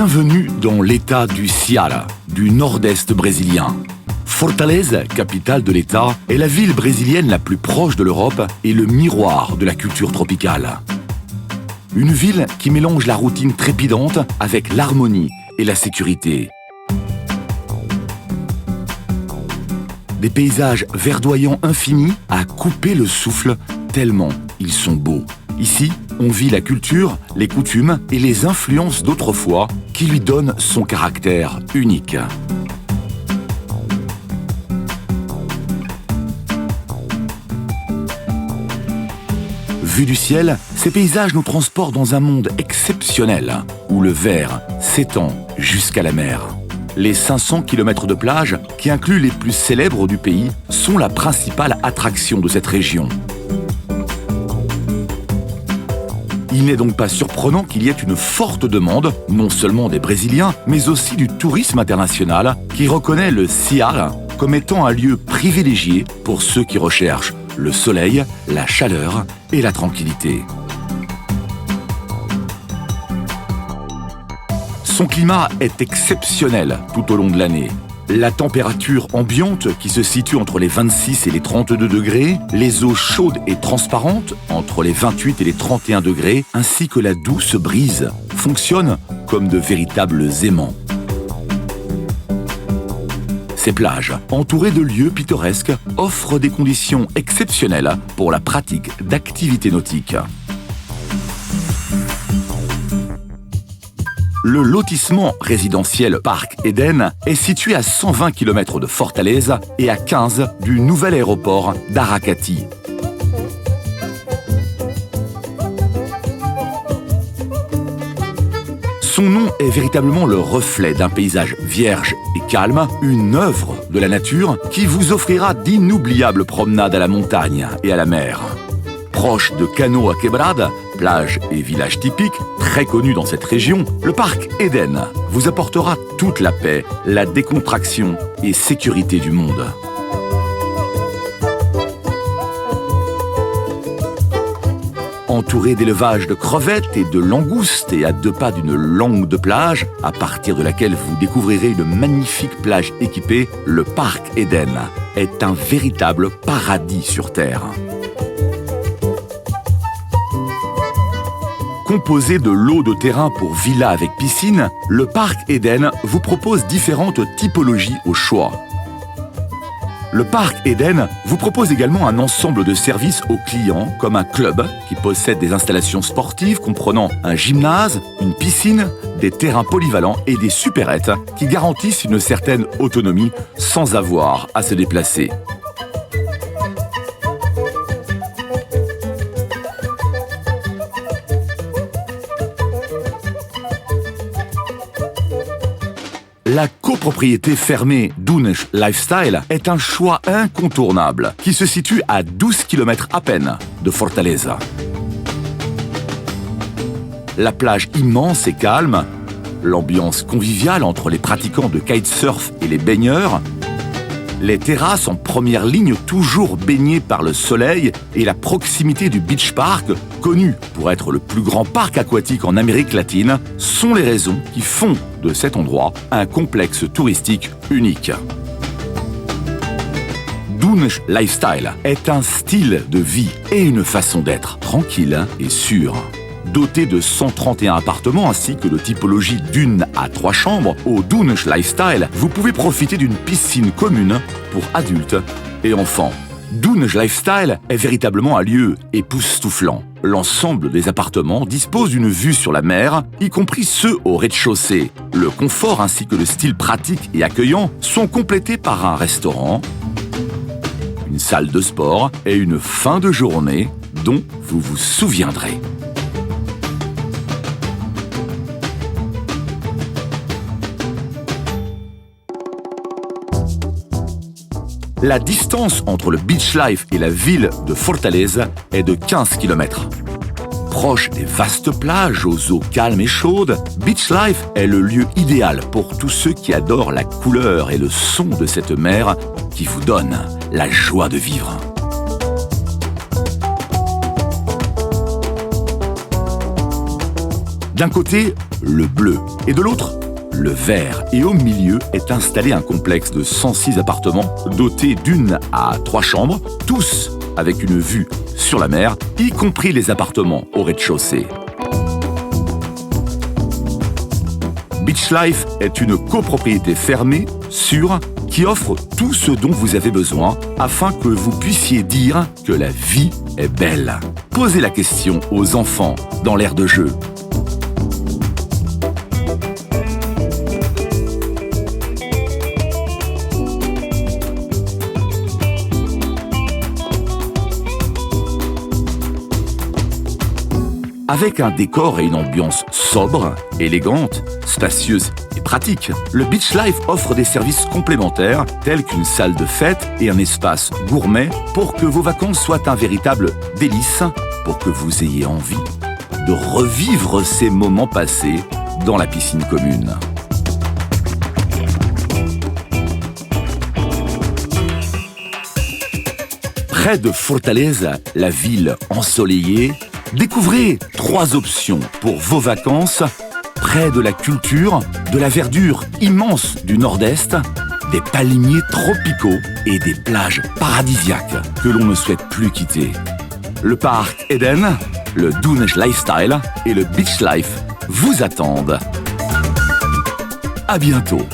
Bienvenue dans l'état du Ceará, du nord-est brésilien. Fortaleza, capitale de l'état, est la ville brésilienne la plus proche de l'Europe et le miroir de la culture tropicale. Une ville qui mélange la routine trépidante avec l'harmonie et la sécurité. Des paysages verdoyants infinis à couper le souffle tellement ils sont beaux. Ici, on vit la culture, les coutumes et les influences d'autrefois qui lui donnent son caractère unique. Vus du ciel, ces paysages nous transportent dans un monde exceptionnel où le vert s'étend jusqu'à la mer. Les 500 km de plage, qui incluent les plus célèbres du pays, sont la principale attraction de cette région. Il n'est donc pas surprenant qu'il y ait une forte demande, non seulement des Brésiliens, mais aussi du tourisme international, qui reconnaît le Ceará comme étant un lieu privilégié pour ceux qui recherchent le soleil, la chaleur et la tranquillité. Son climat est exceptionnel tout au long de l'année. La température ambiante, qui se situe entre les 26 et les 32 degrés, les eaux chaudes et transparentes, entre les 28 et les 31 degrés, ainsi que la douce brise, fonctionnent comme de véritables aimants. Ces plages, entourées de lieux pittoresques, offrent des conditions exceptionnelles pour la pratique d'activités nautiques. Le lotissement résidentiel Parque Eden est situé à 120 km de Fortaleza et à 15 du nouvel aéroport d'Aracati. Son nom est véritablement le reflet d'un paysage vierge et calme, une œuvre de la nature qui vous offrira d'inoubliables promenades à la montagne et à la mer. Proche de Cano a Quebrada, plage et village typique, très connu dans cette région, le parc Eden vous apportera toute la paix, la décontraction et sécurité du monde. Entouré d'élevages de crevettes et de langoustes et à 2 pas d'une langue de plage, à partir de laquelle vous découvrirez une magnifique plage équipée, le parc Eden est un véritable paradis sur Terre. Composé de lots de terrain pour villas avec piscine, le parc Eden vous propose différentes typologies au choix. Le parc Eden vous propose également un ensemble de services aux clients, comme un club qui possède des installations sportives comprenant un gymnase, une piscine, des terrains polyvalents et des supérettes qui garantissent une certaine autonomie sans avoir à se déplacer. La copropriété fermée Dunes Lifestyle est un choix incontournable qui se situe à 12 km à peine de Fortaleza. La plage immense et calme, l'ambiance conviviale entre les pratiquants de kitesurf et les baigneurs, les terrasses en première ligne toujours baignées par le soleil et la proximité du Beach Park, connu pour être le plus grand parc aquatique en Amérique latine, sont les raisons qui font de cet endroit un complexe touristique unique. Dunes Lifestyle est un style de vie et une façon d'être tranquille et sûre. Doté de 131 appartements ainsi que de typologie d'une à 3 chambres, au Dunes Lifestyle, vous pouvez profiter d'une piscine commune pour adultes et enfants. Dunes Lifestyle est véritablement un lieu époustouflant. L'ensemble des appartements dispose d'une vue sur la mer, y compris ceux au rez-de-chaussée. Le confort ainsi que le style pratique et accueillant sont complétés par un restaurant, une salle de sport et une fin de journée dont vous vous souviendrez. La distance entre le beach life et la ville de Fortaleza est de 15 km. Proche des vastes plages aux eaux calmes et chaudes, Beach Life est le lieu idéal pour tous ceux qui adorent la couleur et le son de cette mer qui vous donne la joie de vivre. D'un côté, le bleu et de l'autre, le vert. Et au milieu est installé un complexe de 106 appartements dotés d'1 à 3 chambres, tous avec une vue sur la mer, y compris les appartements au rez-de-chaussée. Beach Life est une copropriété fermée, sûre, qui offre tout ce dont vous avez besoin afin que vous puissiez dire que la vie est belle. Posez la question aux enfants dans l'aire de jeu. Avec un décor et une ambiance sobre, élégante, spacieuse et pratique, le Beach Life offre des services complémentaires tels qu'une salle de fête et un espace gourmet pour que vos vacances soient un véritable délice, pour que vous ayez envie de revivre ces moments passés dans la piscine commune. Près de Fortaleza, la ville ensoleillée, découvrez 3 options pour vos vacances près de la culture, de la verdure immense du nord-est, des palmiers tropicaux et des plages paradisiaques que l'on ne souhaite plus quitter. Le parc Eden, le Dunes Lifestyle et le Beach Life vous attendent. À bientôt.